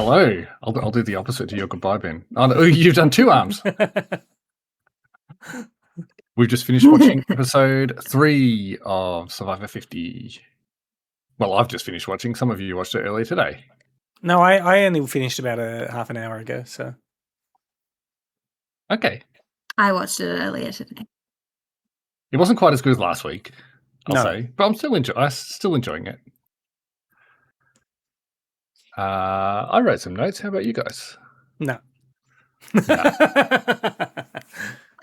hello. I'll do the opposite to your goodbye, Ben. Oh, no, you've done 2 arms. We've just finished watching episode 3 of Survivor 50. Well, I've just finished watching. Some of you watched it earlier today. No, I only finished about a half an hour ago. So okay. I watched it earlier today. It wasn't quite as good as last week, I'll No. say, but I'm still enjoying it. I wrote some notes. How about you guys? No.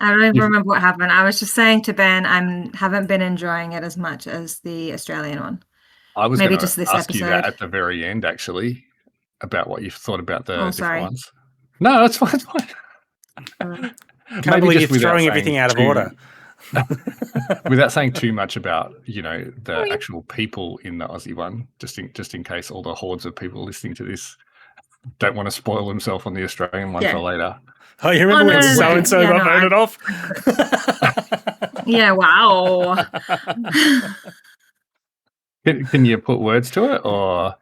I don't even remember what happened. I was just saying to Ben, I haven't been enjoying it as much as the Australian one. I was Maybe going just to this ask you that episode. at the very end, actually, about what you thought about the different sorry. ones. No, that's fine. It's fine. Can't believe you're throwing everything out of order. Without saying too much about, the actual people in the Aussie one, just in case all the hordes of people listening to this don't want to spoil themselves on the Australian one for later. Oh, you remember when so-and-so got voted off? Yeah, wow. Can you put words to it, or?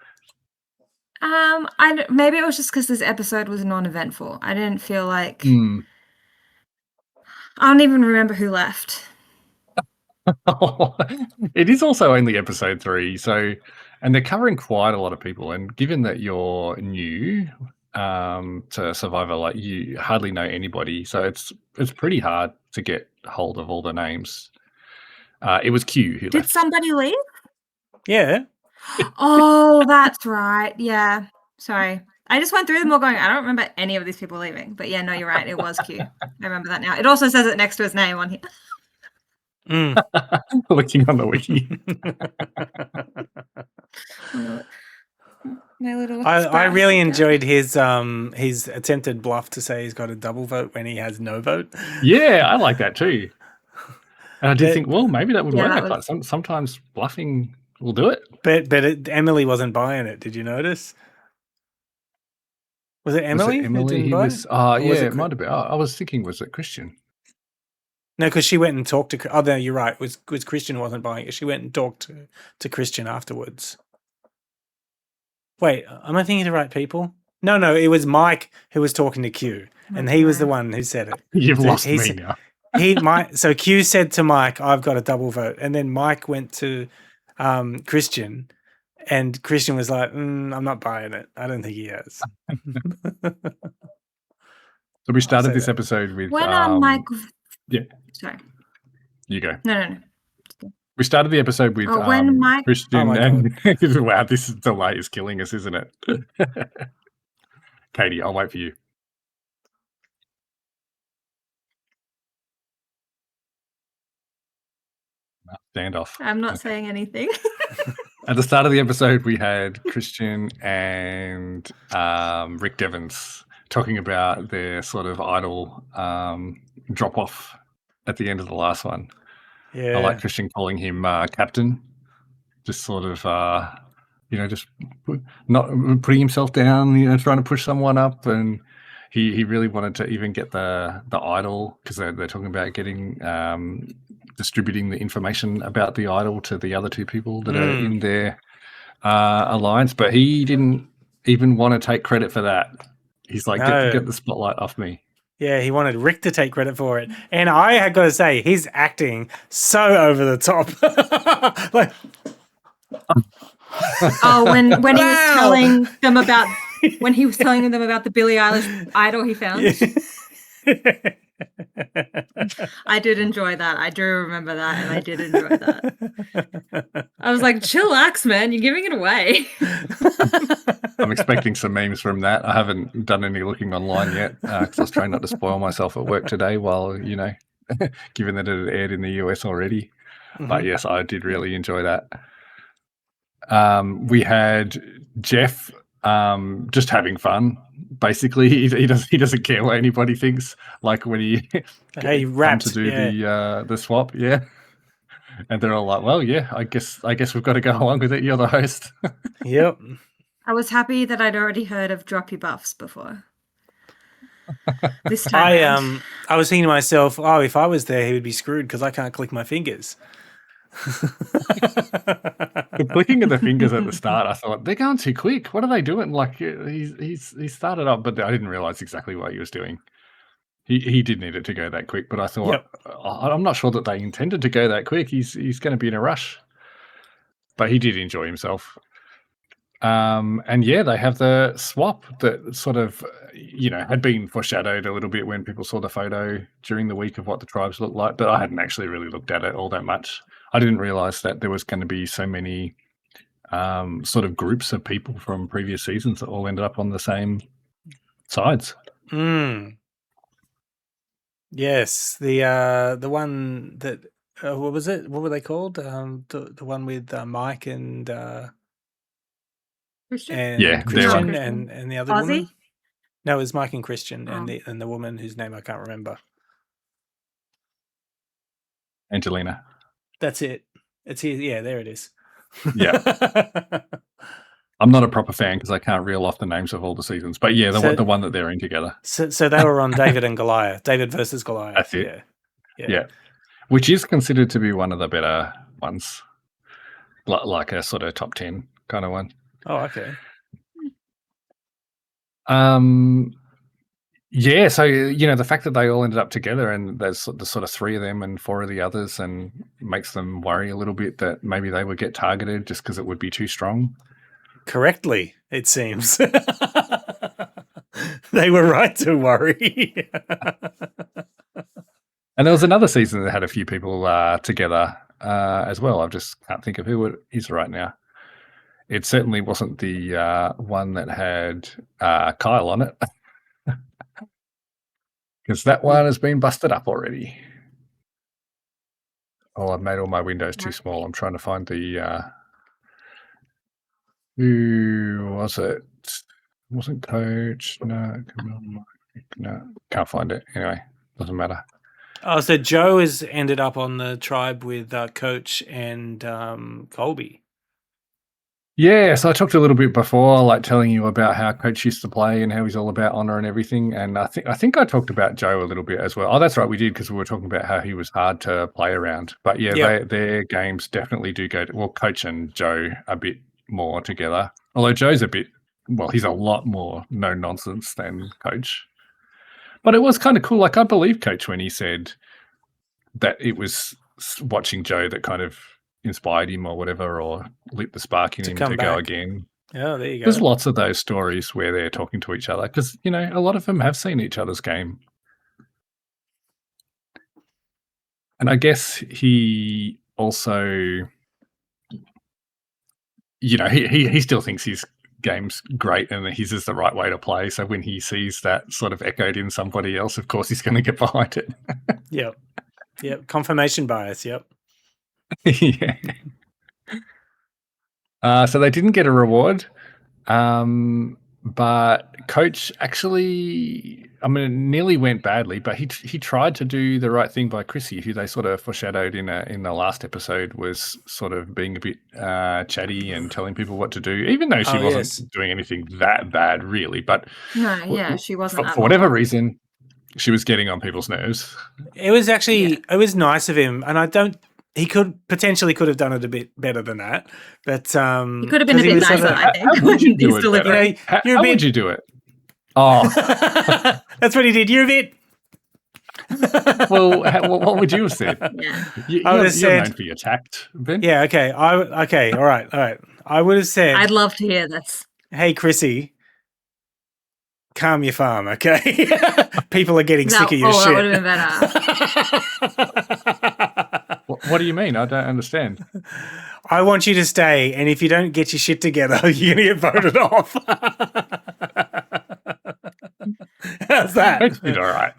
Maybe it was just because this episode was non-eventful. I didn't feel like... I don't even remember who left. It is also only episode 3, and they're covering quite a lot of people. And given that you're new to Survivor, like you hardly know anybody, so it's pretty hard to get hold of all the names. It was Q who left. Did somebody leave? Yeah. Oh, that's right. Yeah. Sorry. I just went through them all going, I don't remember any of these people leaving. But yeah, no, you're right. It was Q. I remember that now. It also says it next to his name on here. Looking on the wiki. I really enjoyed his attempted bluff to say he's got a double vote when he has no vote. Yeah, I like that too. And I did think, well, maybe that would work. Like sometimes bluffing will do it. But Emily wasn't buying it. Did you notice? Was it Emily? It might have been. I was thinking, was it Christian? No, because she went and talked to. Oh, no, you're right. It was Christian who wasn't buying it. She went and talked to Christian afterwards. Wait, am I thinking of the right people? No, it was Mike who was talking to Q, and he was the one who said it. You've lost me now. So Q said to Mike, "I've got a double vote," and then Mike went to Christian, and Christian was like, "I'm not buying it. I don't think he has." So we started this episode with Mike. Yeah. Sorry. You go. No. We started the episode with Christian and wow, this delay is killing us, isn't it? Katie, I'll wait for you. Standoff. I'm not saying anything. At the start of the episode, we had Christian and Rick Devens talking about their sort of idol drop-off at the end of the last one. Yeah. I like Christian calling him captain, just sort of, just not putting himself down, trying to push someone up. And he really wanted to even get the idol, because they're talking about getting distributing the information about the idol to the other 2 people that are in their alliance. But he didn't even want to take credit for that. He's like, get the spotlight off me. Yeah, he wanted Rick to take credit for it. And I had got to say, he's acting so over the top. Like, when he was telling them about the Billie Eilish idol he found. Yeah. I did enjoy that. I do remember that, and I did enjoy that. I was like, chillax, man. You're giving it away. I'm expecting some memes from that. I haven't done any looking online yet because I was trying not to spoil myself at work today while, given that it had aired in the US already. Mm-hmm. But yes, I did really enjoy that. We had Jeff just having fun. Basically, he doesn't care what anybody thinks. Like when he rapped to do the swap, and they're all like, "Well, yeah, I guess we've got to go along with it. You're the host." Yep. I was happy that I'd already heard of drop your buffs before. This time, I was thinking to myself, "Oh, if I was there, he would be screwed because I can't click my fingers." The clicking of the fingers at the start, I thought they're going too quick. What are they doing? Like he started up, but I didn't realize exactly what he was doing. He did need it to go that quick, but I thought I'm not sure that they intended to go that quick. He's going to be in a rush, but he did enjoy himself. And yeah, they have the swap that sort of, had been foreshadowed a little bit when people saw the photo during the week of what the tribes looked like, but I hadn't actually really looked at it all that much. I didn't realize that there was going to be so many sort of groups of people from previous seasons that all ended up on the same sides. Yes, the one that what was it? What were they called? The one with Mike and Christian? Yeah, Christian Christian. and the other Ozzy? woman. No, it was Mike and Christian Oh. and the woman whose name I can't remember. Angelina. That's it. It's here. Yeah, there it is. Yeah. I'm not a proper fan because I can't reel off the names of all the seasons, but yeah, the one that they're in together. So they were on David and Goliath. David versus Goliath. That's it. Yeah. Which is considered to be one of the better ones, like a sort of top 10 kind of one. Oh, okay. Yeah, so the fact that they all ended up together and there's the sort of 3 of them and 4 of the others, and makes them worry a little bit that maybe they would get targeted just because it would be too strong. Correctly, it seems. They were right to worry. And there was another season that had a few people together as well. I just can't think of who it is right now. It certainly wasn't the one that had Kyle on it. Because that one has been busted up already. Oh, I've made all my windows too small. I'm trying to find the... who was it? Wasn't Coach? No, can't find it. Anyway, doesn't matter. Oh, so Joe has ended up on the tribe with Coach and Colby. Yeah, so I talked a little bit before, like telling you about how Coach used to play and how he's all about honor and everything. And I think I talked about Joe a little bit as well. Oh, that's right, we did, because we were talking about how he was hard to play around. But yeah, their games definitely do go. Coach and Joe a bit more together. Although Joe's he's a lot more no nonsense than Coach. But it was kind of cool. Like, I believe Coach when he said that it was watching Joe that kind of inspired him or whatever, or lit the spark in him to go again. Oh, there you go. There's lots of those stories where they're talking to each other because, a lot of them have seen each other's game. And I guess he also, he still thinks his game's great and his is the right way to play. So when he sees that sort of echoed in somebody else, of course, he's going to get behind it. Yep. Confirmation bias. Yep. Yeah. So they didn't get a reward, but Coach actually, nearly went badly, but he tried to do the right thing by Chrissy, who they sort of foreshadowed in the last episode was sort of being a bit chatty and telling people what to do, even though she wasn't doing anything that bad, really. But she wasn't. For whatever reason, she was getting on people's nerves. It was actually it was nice of him, and he could have done it a bit better than that, but he could have been a bit nicer. I think. How would you do it? How would you do it? Oh, that's what he did. You're a bit. Well, what would you have said? Yeah. I would have said, known for your tact, Ben. Yeah. Okay. Okay. All right. I would have said, I'd love to hear this. Hey, Chrissy, calm your farm, okay? People are getting sick of your shit. That would have been better. What do you mean? I don't understand. I want you to stay, and if you don't get your shit together, you're going to get voted off. How's that? Makes it all right.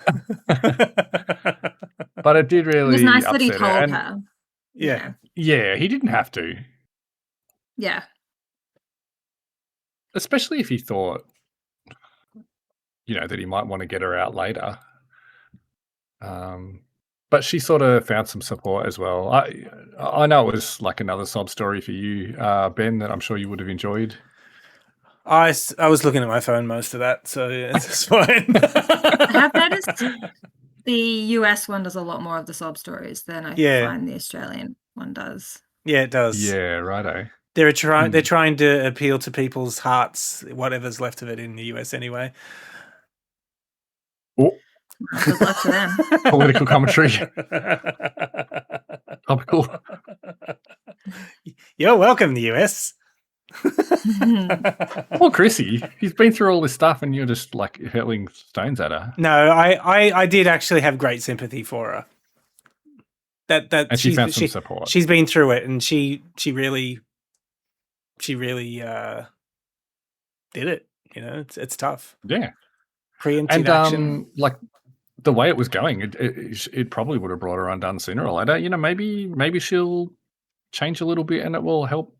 But it did really. It was nice that he upset told her. her. Yeah, he didn't have to. Yeah. Especially if he thought, that he might want to get her out later. But she sort of found some support as well. I know it was like another sob story for you, Ben, that I'm sure you would have enjoyed. I was looking at my phone most of that, so yeah, it's fine. I have noticed the US one does a lot more of the sob stories than I find the Australian. one does. Yeah, it does. Yeah, righto. They're trying to appeal to people's hearts, whatever's left of it in the US anyway. Oh, Good luck to them. political commentary. Topical. You're welcome, the US. Well, Chrissy, he's been through all this stuff and you're just like hurling stones at her. No, I did actually have great sympathy for her. And she found some support. She's been through it, and she really did it. You know, it's tough. Yeah. Preemptive action. Like the way it was going, it probably would have brought her undone sooner or later. You know, maybe she'll change a little bit and it will help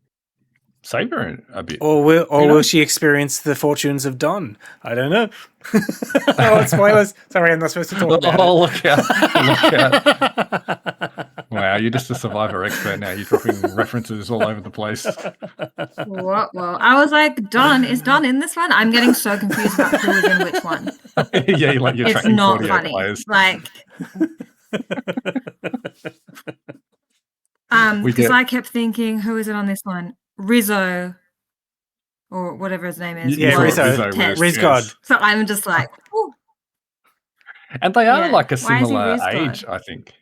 save her a bit. Or will she experience the fortunes of Don? I don't know. Oh, spoilers. Sorry, I'm not supposed to talk about it. Look out. Look out. Wow, you're just a Survivor expert now. You're dropping references all over the place. What? Well, I was like, Don, is Don in this one? I'm getting so confused about who is in which one. Yeah, like you're It's tracking not 48 funny. players. Like, because I kept thinking, who is it on this one? Rizzo, or whatever his name is. Yeah, was Rizzo. Ted. Rizgod. So I'm just like, ooh. And they are Yeah. like a Why is he similar Rizgod? age, I think.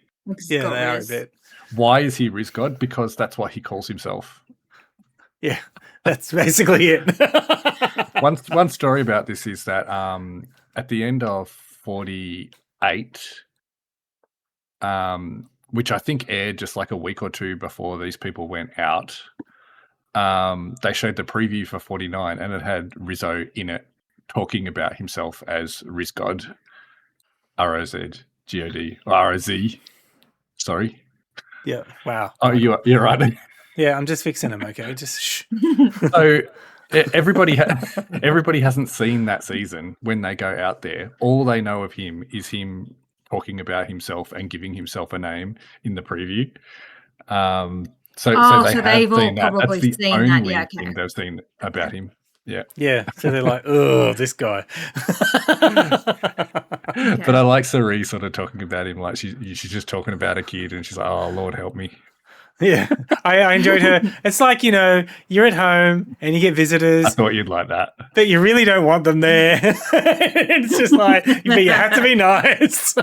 Yeah, they are a bit. Why is he Rizgod? Because that's what he calls himself. Yeah, that's basically it. One story about this is that at the end of 48, which I think aired just like a week or two before these people went out, they showed the preview for 49 and it had Rizzo in it talking about himself as Rizgod. R-O-Z-G-O-D. R-O-Z. Sorry. Yeah, wow. Oh, you're right. Yeah, I'm just fixing him, okay? Just shh. So everybody hasn't seen that season when they go out there. All they know of him is him talking about himself and giving himself a name in the preview. So they've all seen that. That's the only thing they've seen about him. Yeah. Yeah. So they're like, oh, this guy. Okay. But I like Cerie sort of talking about him like she's just talking about a kid and she's like, oh, Lord help me. Yeah. I enjoyed her. It's like, you know, you're at home and you get visitors. I thought you'd like that. But you really don't want them there. It's just like, but you have to be nice.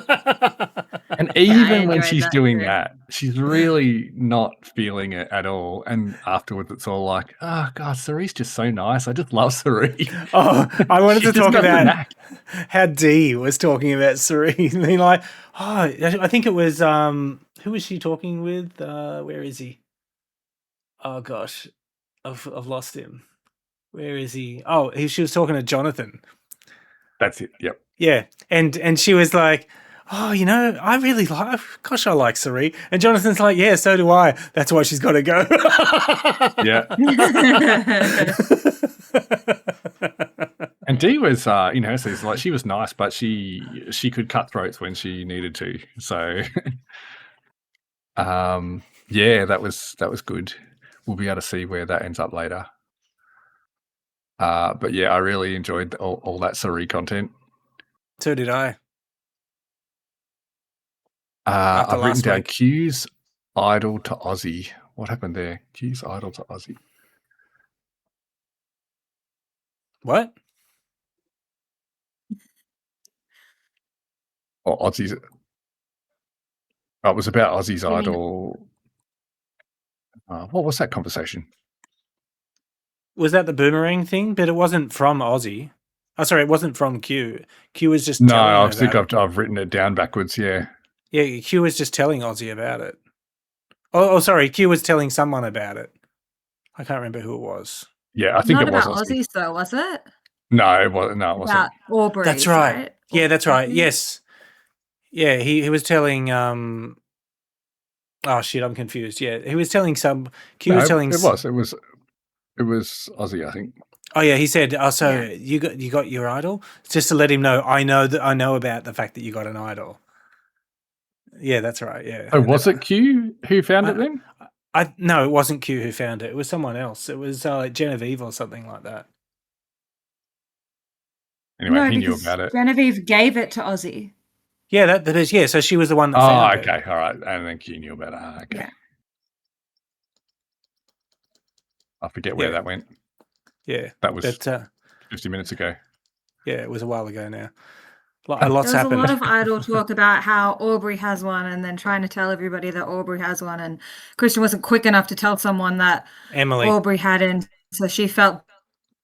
And even when enjoyed she's that doing too. that, she's really not feeling it at all. And afterwards, it's all like, oh, God, Cerie's just so nice. I just love Cerie. Oh, I wanted She's to just talk got the about knack. how Dee was talking about Cerie. And being like, oh, I think it was, who was she talking with? Where is he? Oh, gosh. I've lost him. Where is he? Oh, she was talking to Jonathan. That's it. Yep. Yeah. And she was like, oh, you know, I really like, gosh, I like Cerie. And Jonathan's like, yeah, so do I. That's why she's got to go. Yeah. And Dee was, in her season, like she was nice, but she could cut throats when she needed to. So, yeah, that was good. We'll be able to see where that ends up later. But yeah, I really enjoyed all that Cerie content. So did I. I've written last down week. Q's idol to Aussie. What happened there? Q's idol to Aussie. What? Or Aussie's. Oh, it was about Aussie's You mean- idol. What was that conversation? Was that the boomerang thing? But it wasn't from Aussie. Oh, sorry, it wasn't from Q. Q was just No, telling I her think about it. I've written it down backwards. Yeah. Yeah, Q was just telling Aussie about it. Oh, sorry, Q was telling someone about it. I can't remember who it was. Yeah, I think Not it was about Aussie. Aussies, though, was it? No, it wasn't. About Aubrey. That's right. Yeah, that's right. Aubrey? Yes. Yeah, he was telling oh shit, I'm confused. Yeah, he was telling some Q No, was telling it was Aussie, I think. Oh yeah, he said, "Oh, so Yeah. you got your idol?" Just to let him know, I know about the fact that you got an idol. Yeah, that's right. Yeah. Oh, And was then it Q who found it then? no, it wasn't Q who found it. It was someone else. It was like Genevieve or something like that. Anyway, No, he knew because about it. Genevieve gave it to Aussie. Yeah, that is. Yeah, so she was the one that Oh, found it. okay, all right, and then Q knew about it. Okay. Yeah. I forget where Yeah. that went. Yeah. That was But 50 minutes ago. yeah, it was a while ago now. There Lots was a happened. lot of idle talk about how Aubrey has one, and then trying to tell everybody that Aubrey has one, and Christian wasn't quick enough to tell someone that Emily. Aubrey hadn't, so she felt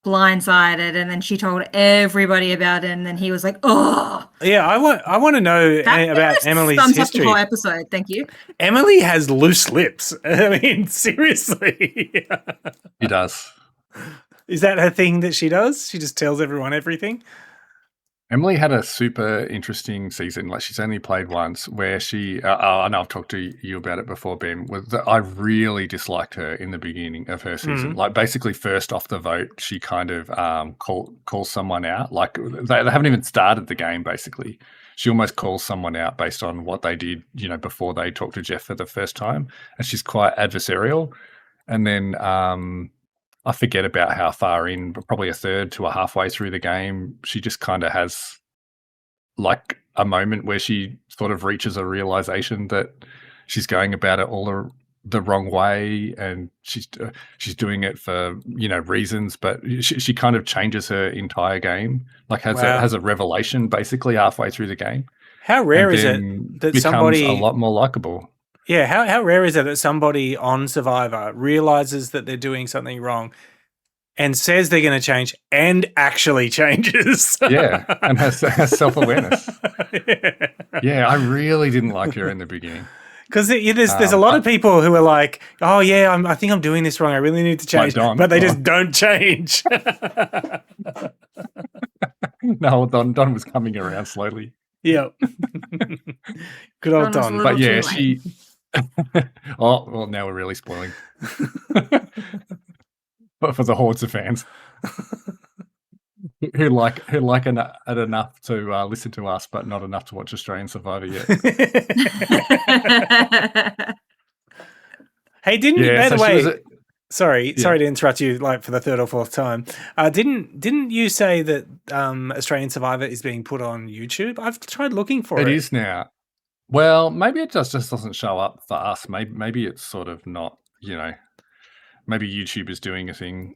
blindsided, and then she told everybody about it, and then he was like, "Oh, Yeah, I want to know that about Emily's sums up the history. whole episode." Thank you. Emily has loose lips. I mean, seriously. He does. Is that her thing that she does? She just tells everyone everything? Emily had a super interesting season. Like, she's only played once, where she, I know I've talked to you about it before, Ben, was that I really disliked her in the beginning of her season. Like, basically first off the vote, she kind of calls someone out. Like, they haven't even started the game, basically. She almost calls someone out based on what they did, before they talked to Jeff for the first time. And she's quite adversarial. And then I forget about how far in, but probably a third to a halfway through the game, she just kind of has like a moment where she sort of reaches a realization that she's going about it all the wrong way, and she's doing it for reasons, but she kind of changes her entire game. Like, has a revelation basically halfway through the game. How rare and is then it that becomes somebody a lot more likable? Yeah, how rare is it that somebody on Survivor realizes that they're doing something wrong and says they're going to change and actually changes? Yeah, and has self-awareness. Yeah, I really didn't like her in the beginning. Because there's a lot of people who are like, oh yeah, I think I'm doing this wrong. I really need to change, Don. but they just don't change. No, Don was coming around slowly. Yeah. Good old Don was a Don. little But yeah, too she. Oh well, now we're really spoiling. But for the hordes of fans who like it enough to listen to us, but not enough to watch Australian Survivor yet. Hey, by the way, sorry to interrupt you, like, for the third or fourth time. Didn't you say that Australian Survivor is being put on YouTube? I've tried looking for it. It is now. Well, maybe it just doesn't show up for us. Maybe it's sort of not. Maybe YouTube is doing a thing.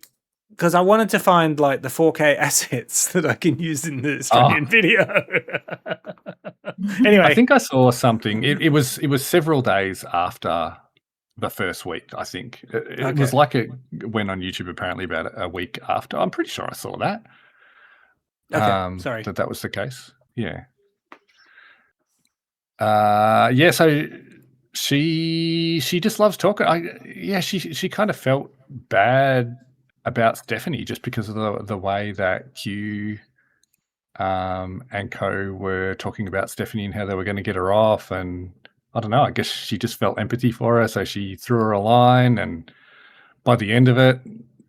Because I wanted to find like the 4K assets that I can use in the Australian video. Anyway, I think I saw something. It was several days after the first week. I think it was like it went on YouTube apparently about a week after. I'm pretty sure I saw that. Okay, sorry. That was the case. Yeah. Yeah. So she just loves talking. She kind of felt bad about Stephanie just because of the way that Q and Co were talking about Stephanie and how they were going to get her off, and I don't know, I guess she just felt empathy for her, so she threw her a line, and by the end of it,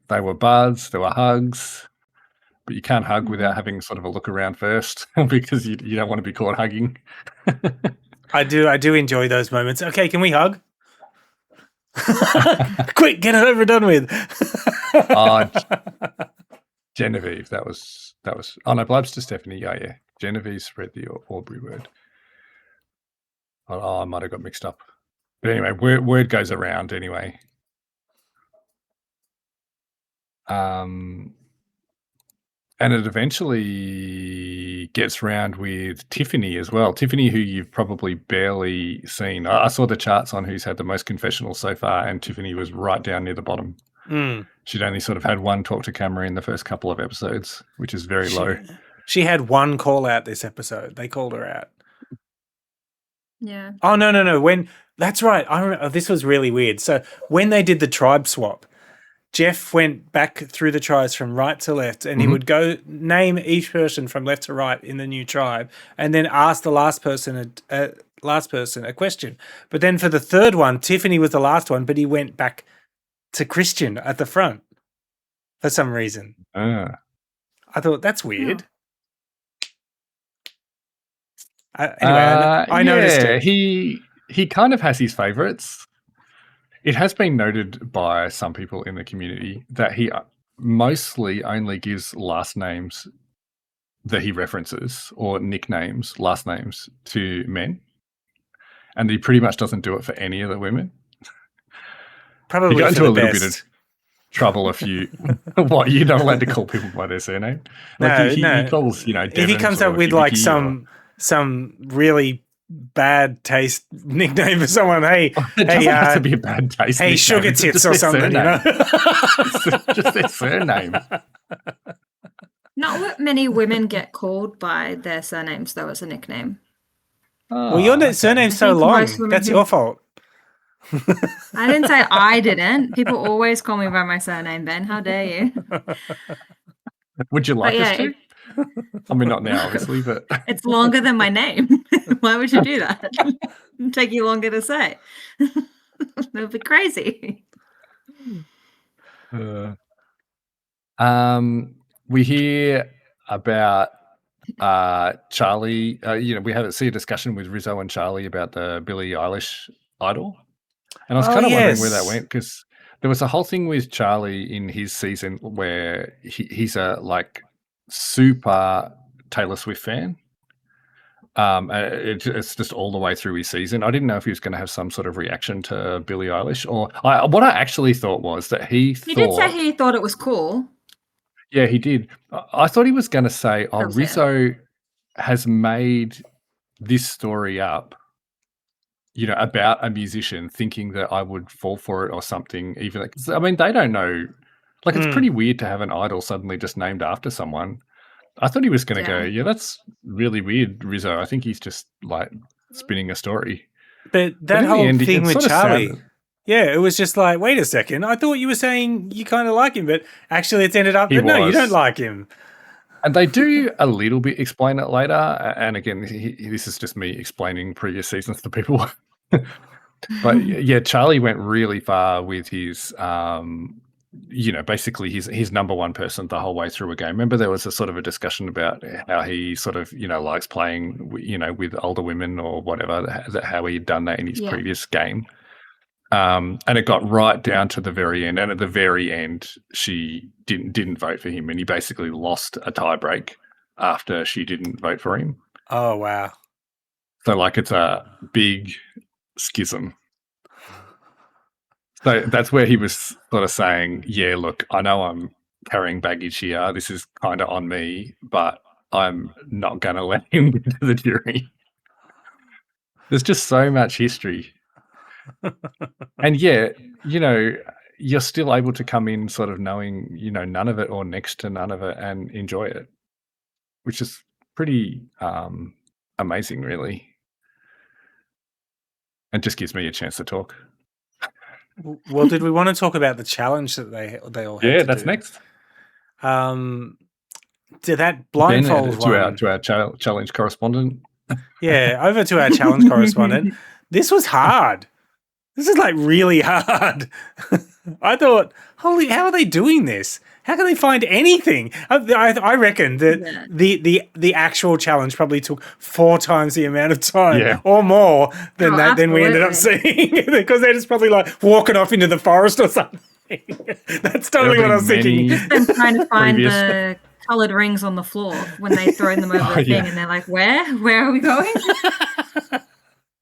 they were buds, there were hugs, but you can't hug without having sort of a look around first because you don't want to be caught hugging. I do enjoy those moments. Okay, can we hug? Quick, get it over and done with. Genevieve, that was. Oh no, Blabs to Stephanie. Yeah. Genevieve spread the Aubrey word. Oh, I might have got mixed up. But anyway, word goes around anyway. And it eventually gets round with Tiffany as well. Tiffany, who you've probably barely seen. I saw the charts on who's had the most confessionals so far, and Tiffany was right down near the bottom. She'd only sort of had one talk to camera in the first couple of episodes, which is very low. She had one call out this episode. They called her out. Yeah. Oh, no. That's right. I remember, this was really weird. So when they did the tribe swap, Jeff went back through the tribes from right to left, and he would go name each person from left to right in the new tribe, and then ask the last person a question. But then for the third one, Tiffany was the last one, but he went back to Christian at the front for some reason. I thought that's weird. Anyway, I noticed it. He kind of has his favorites. It has been noted by some people in the community that he mostly only gives last names that he references, or nicknames, last names, to men. And he pretty much doesn't do it for any of the women. Probably for the best. trouble if you what you're not allowed to call people by their surname. Like he calls if he Devons comes or up with like Hibiki some really bad taste nickname for someone, it doesn't have to be a bad taste. Hey, nickname. sugar It's tits just or their something, surname. It's just their surname. Not many women get called by their surnames though as a nickname. Well, your surname's so long. That's your fault. I didn't say I didn't. People always call me by my surname, Ben. How dare you? Would you like us to? I mean, not now, obviously, but it's longer than my name. Why would you do that? It'd take you longer to say. That would be crazy. We hear about Charlie. We see a discussion with Rizzo and Charlie about the Billie Eilish idol, and I was kind of wondering where that went, because there was a whole thing with Charlie in his season where he's a super Taylor Swift fan. It's just all the way through his season. I didn't know if he was going to have some sort of reaction to Billie Eilish, or what I actually thought was that he did say he thought it was cool. Yeah, he did. I thought he was going to say, Rizzo has made this story up, about a musician, thinking that I would fall for it or something. Even, I mean, they don't know. Like, it's pretty weird to have an idol suddenly just named after someone. I thought he was going to go, yeah, that's really weird, Rizzo. I think he's just spinning a story. But that whole thing with Charlie, it was just like, wait a second. I thought you were saying you kind of like him, but actually it's ended up that no, you don't like him. And they do a little bit explain it later. And again, this is just me explaining previous seasons to people. But yeah, Charlie went really far with his basically he's number one person the whole way through a game. Remember, there was a sort of a discussion about how he sort of, likes playing, with older women or whatever, how he'd done that in his previous game. And it got right down to the very end. And at the very end, she didn't vote for him. And he basically lost a tiebreak after she didn't vote for him. Oh, wow. So it's a big schism. So that's where he was sort of saying, yeah, look, I know I'm carrying baggage here. This is kind of on me, but I'm not going to let him get to the jury. There's just so much history. And yeah, you're still able to come in sort of knowing, none of it or next to none of it and enjoy it, which is pretty amazing, really. And just gives me a chance to talk. Well, did we want to talk about the challenge that they all had? Yeah, that's next. To that blindfold to our challenge correspondent. Yeah, over to our challenge correspondent. This was hard. This is really hard. I thought, holy, how are they doing this? How can they find anything? I reckon that the actual challenge probably took 4 times the amount of time or more than we ended up seeing, because they're just probably walking off into the forest or something. That's totally what I was thinking. I'm trying to find the coloured rings on the floor when they throw them over the thing, and they're like, where are we going?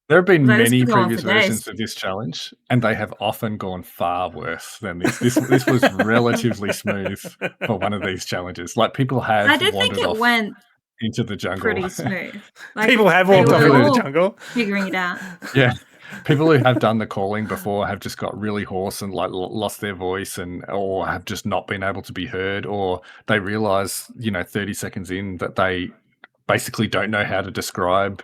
There have been many previous versions of this challenge, and they have often gone far worse than this. This was relatively smooth for one of these challenges. People have I did think it went into the jungle. Pretty smooth. People have walked off into the jungle. Figuring it out. Yeah. People who have done the calling before have just got really hoarse and lost their voice, or have just not been able to be heard, or they realize, 30 seconds in that they basically don't know how to describe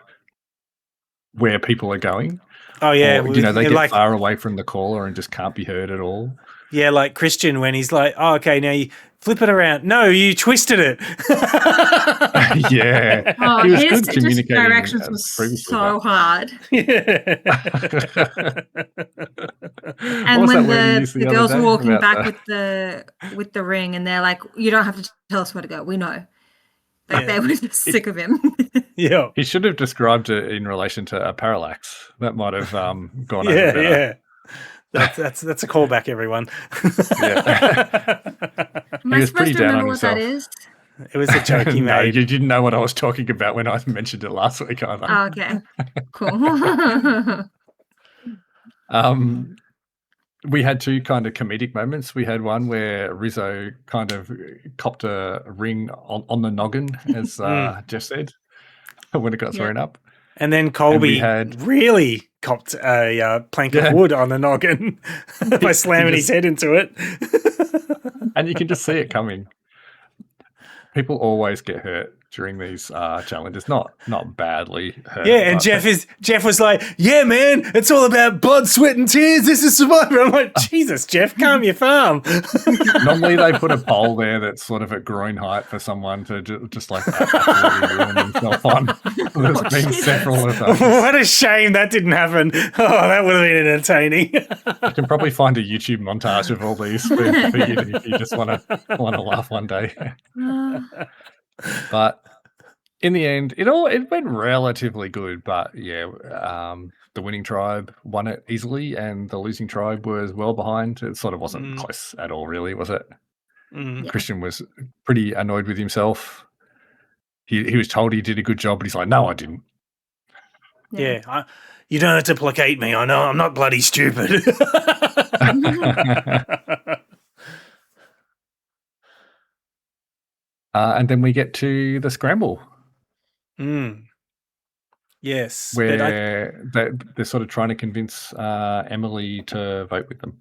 where people are going. Oh yeah, or, they get far away from the caller and just can't be heard at all. Yeah, like Christian when he's like, "Oh, okay, now you flip it around." No, you twisted it. Yeah, he was good communicating. Directions was so hard. Yeah. And when the girls were walking back with the ring, and they're like, "You don't have to tell us where to go. We know." They were just sick of him. Yeah, he should have described it in relation to a parallax. That might have gone over better. Yeah. That's a callback, everyone. Am I supposed to remember what that is? It was a joke he made. No, you didn't know what I was talking about when I mentioned it last week either. Oh, okay. Cool. we had two kind of comedic moments. We had one where Rizzo kind of copped a ring on the noggin, as Jeff said, when it got thrown up. And then And we Colby had really copped a plank of wood on the noggin by slamming his head into it. and you can just see it coming. People always get hurt during these challenges. Not badly hurt. Yeah, and Jeff was like, "Yeah, man, it's all about blood, sweat, and tears. This is Survivor." I'm like, Jesus, Jeff, calm your farm. Normally they put a pole there that's sort of at groin height for someone to just like absolutely ruin themselves on. There's been several of those. What a shame that didn't happen. Oh, that would have been entertaining. You can probably find a YouTube montage of all these for you if you just want to laugh one day. But in the end, it went relatively good. But yeah, the winning tribe won it easily, and the losing tribe was well behind. It sort of wasn't close at all, really, was it? Yeah. Christian was pretty annoyed with himself. He was told he did a good job, but he's like, "No, I didn't." Yeah, you don't have to placate me. I know I'm not bloody stupid. And then we get to the scramble. Yes. Where they're sort of trying to convince Emily to vote with them.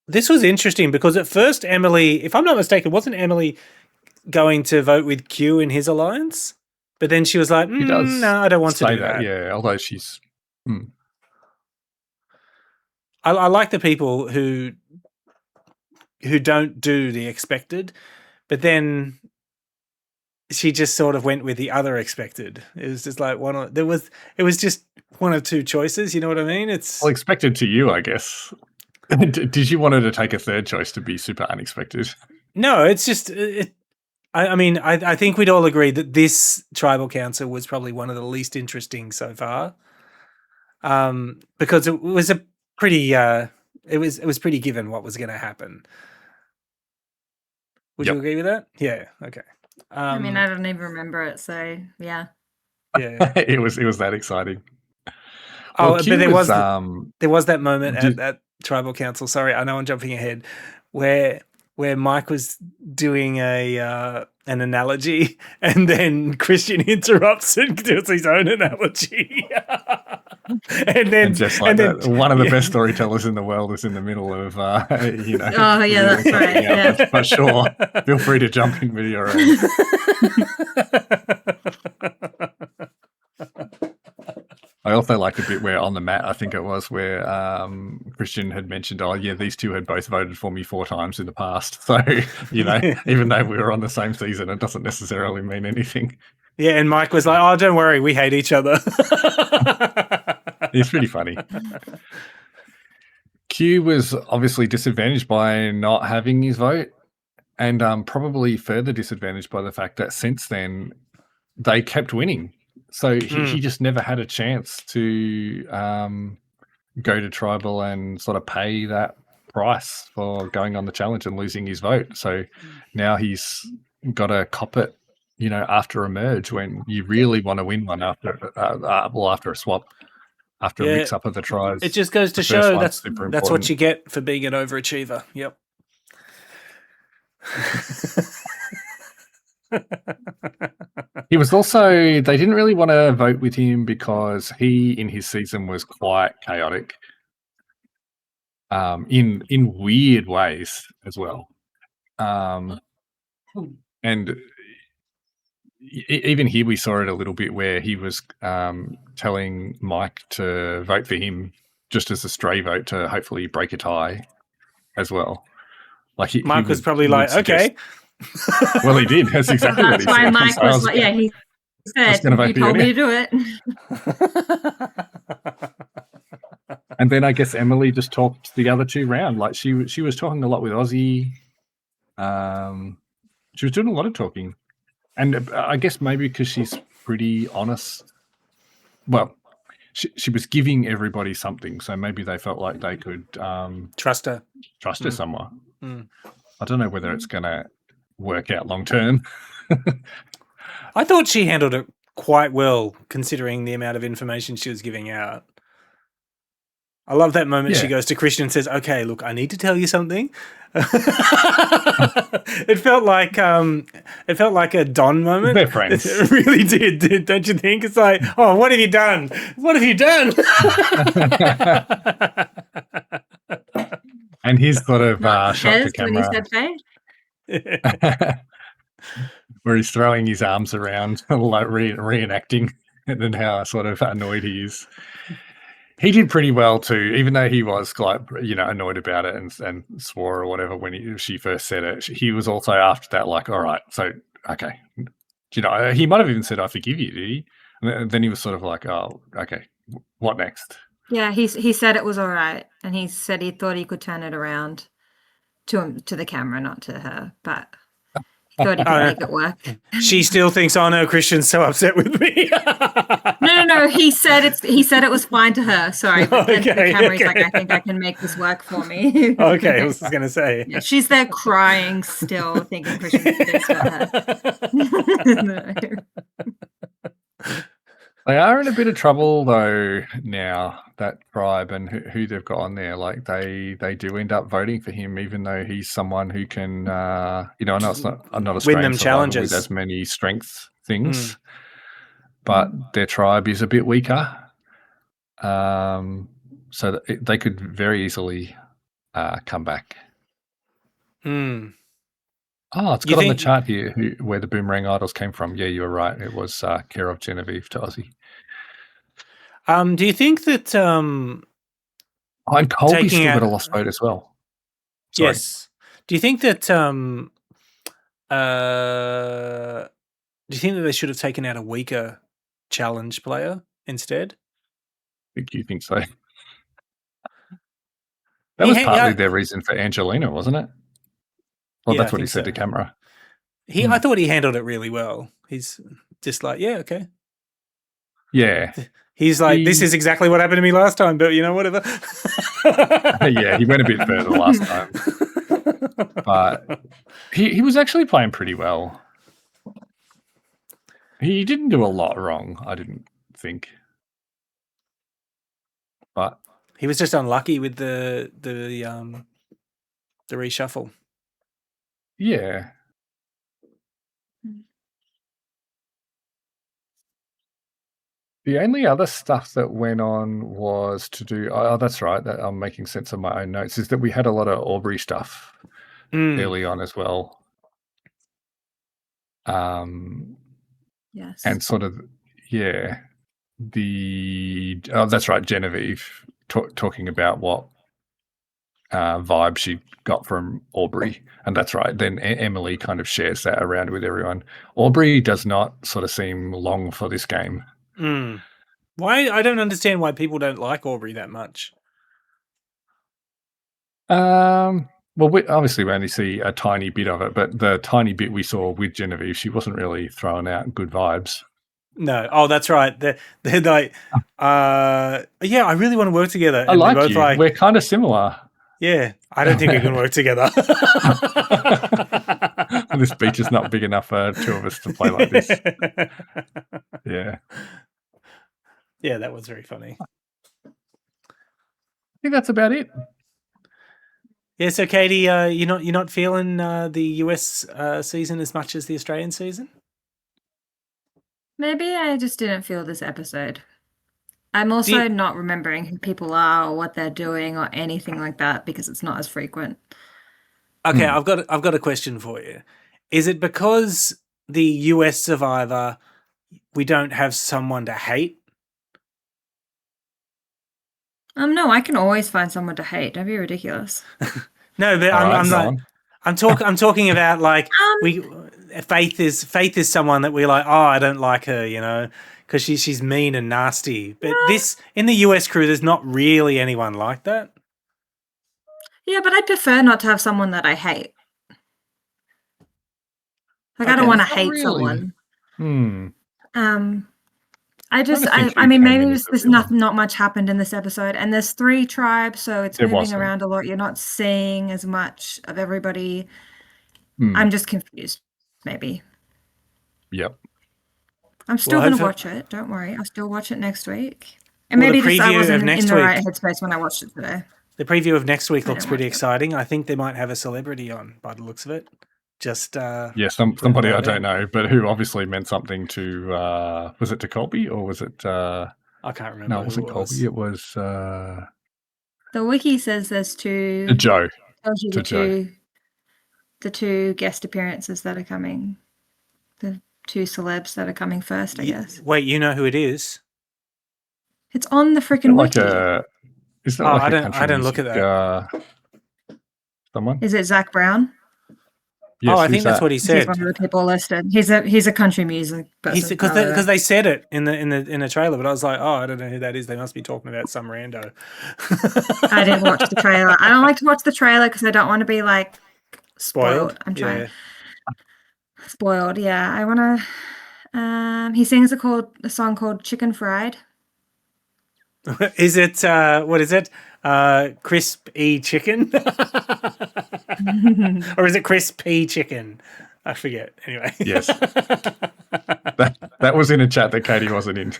This was interesting because at first Emily, if I'm not mistaken, wasn't Emily going to vote with Q in his alliance? But then she was like, no, I don't want to do that. Yeah, although she's... I like the people who don't do the expected, but then she just sort of went with the other expected. It was just like it was just one of two choices. You know what I mean? It's expected to you, I guess. Did you want her to take a third choice to be super unexpected? No, it's just. I think we'd all agree that this tribal council was probably one of the least interesting so far, because it was a pretty. It was pretty given what was going to happen. Would you agree with that? Yeah. Okay. I mean, I don't even remember it, so yeah. Yeah. it was that exciting. But there was that moment at tribal council. Sorry, I know I'm jumping ahead, where Mike was doing an analogy, and then Christian interrupts and does his own analogy. and just like one of the best storytellers in the world is in the middle of, Oh yeah, that's right. Yeah. But sure, feel free to jump in with your own. I also liked a bit where on the mat, I think it was, where Christian had mentioned, "Oh yeah, these two had both voted for me 4 times in the past." So even though we were on the same season, it doesn't necessarily mean anything. Yeah, and Mike was like, "Oh, don't worry, we hate each other." It's pretty funny. Q was obviously disadvantaged by not having his vote, and probably further disadvantaged by the fact that since then they kept winning. So he just never had a chance to go to tribal and sort of pay that price for going on the challenge and losing his vote. So now he's got to cop it, after a merge, when you really want to win one after a swap. After a mix-up of the tribes. It just goes to show that's what you get for being an overachiever. Yep. He was also... They didn't really want to vote with him because he, in his season, was quite chaotic. In weird ways as well. And... Even here we saw it a little bit where he was telling Mike to vote for him just as a stray vote to hopefully break a tie as well. Like Mike was probably like, okay. Well, he did. That's exactly what he said. That's why Mike was like, yeah, he said, you told me to do it. And then I guess Emily just talked the other two round. Like she was talking a lot with Ozzy. She was doing a lot of talking. And I guess maybe because she's pretty honest. Well, she was giving everybody something, so maybe they felt like they could trust her somewhat. I don't know whether it's going to work out long term. I thought she handled it quite well, considering the amount of information she was giving out. I love that moment she Yeah. goes to Christian and says, "Okay, look, I need to tell you something." It felt like a Don moment. They're friends. It really did, don't you think? It's like, oh, what have you done? What have you done? And he's sort of Not shot to Hez when he camera said Faye. where he's throwing his arms around, like reenacting, and then how sort of annoyed he is. He did pretty well too, even though he was like, annoyed about it and swore or whatever when she first said it. He was also after that like, all right, so okay, he might have even said, "I forgive you," did he? And then he was sort of like, "Oh, okay, what next?" Yeah, he said it was all right, and he said he thought he could turn it around to the camera, not to her, but he thought he could make it work. She still thinks, "Oh no, Christian's so upset with me." No. He said it was fine to her. Sorry, but then to the camera, he's like, Okay. "I think I can make this work for me." Okay, I was just gonna say. Yeah, she's there crying still, thinking Christian's pissed at her. They are in a bit of trouble though now, that tribe and who they've got on there. Like they do end up voting for him, even though he's someone who can, I know it's not a Win Australian them survivor challenges. with as many strength things, but their tribe is a bit weaker, so that they could very easily come back. Oh, it's got on the chart here where the Boomerang Idols came from. Yeah, you were right. It was care of Genevieve to Aussie. Do you think that and Colby's still got a lost vote as well. Sorry. Yes. Do you think that they should have taken out a weaker challenge player instead? I think you think so. That was partly their reason for Angelina, wasn't it? Well, Yeah, that's what he said to camera. I thought he handled it really well. He's just like, yeah, okay. Yeah. He's like, this is exactly what happened to me last time, but whatever. Yeah, he went a bit further last time. But he was actually playing pretty well. He didn't do a lot wrong, I didn't think. But he was just unlucky with the reshuffle. Yeah. The only other stuff that went on was to do. Oh, that's right. That I'm making sense of my own notes. Is that we had a lot of Aubrey stuff early on as well. Yes. And sort of, yeah. That's right. Genevieve talking about what vibe she got from Aubrey, and that's right. Then Emily kind of shares that around with everyone. Aubrey does not sort of seem long for this game. Why? I don't understand why people don't like Aubrey that much. Well, obviously we only see a tiny bit of it, but the tiny bit we saw with Genevieve, she wasn't really throwing out good vibes. No. Oh, that's right. They're like, yeah, I really want to work together. I like you. We're kind of similar. Yeah, I don't think we can work together. This beach is not big enough for two of us to play like this. Yeah. Yeah, that was very funny. I think that's about it. Yeah, so Katie, you're not feeling the US season as much as the Australian season? Maybe I just didn't feel this episode. I'm also not remembering who people are or what they're doing or anything like that because it's not as frequent. Okay, I've got a question for you. Is it because the US Survivor we don't have someone to hate? No, I can always find someone to hate. Don't be ridiculous. No, but I'm talking about like Faith is someone that we're like, oh, I don't like her, because she's mean and nasty. But this in the US crew, there's not really anyone like that. Yeah, but I'd prefer not to have someone that I hate. Like I don't want to hate someone. I mean, maybe there's not much happened in this episode, and there's 3 tribes, so it's moving around a lot. You're not seeing as much of everybody. I'm just confused, maybe. Yep. I'm still going to watch it. Don't worry. I'll still watch it next week. And Well, the maybe I preview of wasn't in next the right week- headspace when I watched it today. The preview of next week I looks didn't pretty watch it. exciting. I think they might have a celebrity on by the looks of it. Just Yeah, somebody I don't know, but who obviously meant something to. Was it to Colby or was it? I can't remember. No, it wasn't Colby. It was The wiki says there's two. Joe. Tells you To Joe. the two guest appearances that are coming. The two celebs that are coming first, I guess. Wait, you know who it is? It's on the freaking Like wiki. is that Oh, like I a don't- country I don't look music, at someone? Is it Zach Brown? Yes, I who's think that's that? what he He's said. one of the people listed. He's a country music person. Because they said it in the trailer, but I was like, oh, I don't know who that is. They must be talking about some rando. I didn't watch the trailer. I don't like to watch the trailer because I don't want to be like spoiled. I'm trying. Yeah. Spoiled, yeah. I want to. He sings a song called "Chicken Fried." Is it what is it? Crisp E chicken, or is it crisp P chicken? I forget. Anyway, Yes. That was in a chat that Katie wasn't in.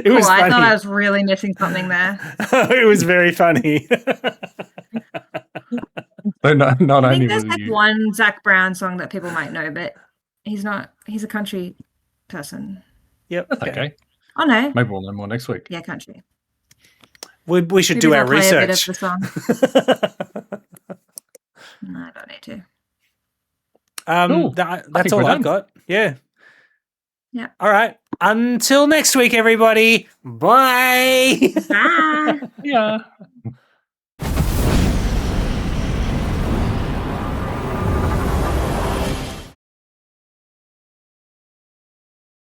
It was I funny. thought I was really missing something there. It was very funny. So not I only think there's was like you. one Zach Brown song that people might know, but he's not. He's a country person. Yep. That's okay. Oh no. Maybe we'll know more next week. Yeah, country. We should Maybe do they'll our play a bit research. of the song. No, I don't need to. Cool. That's think all we're I've done. got. Yeah. Yeah. All right. Until next week, everybody. Bye. Bye. Yeah.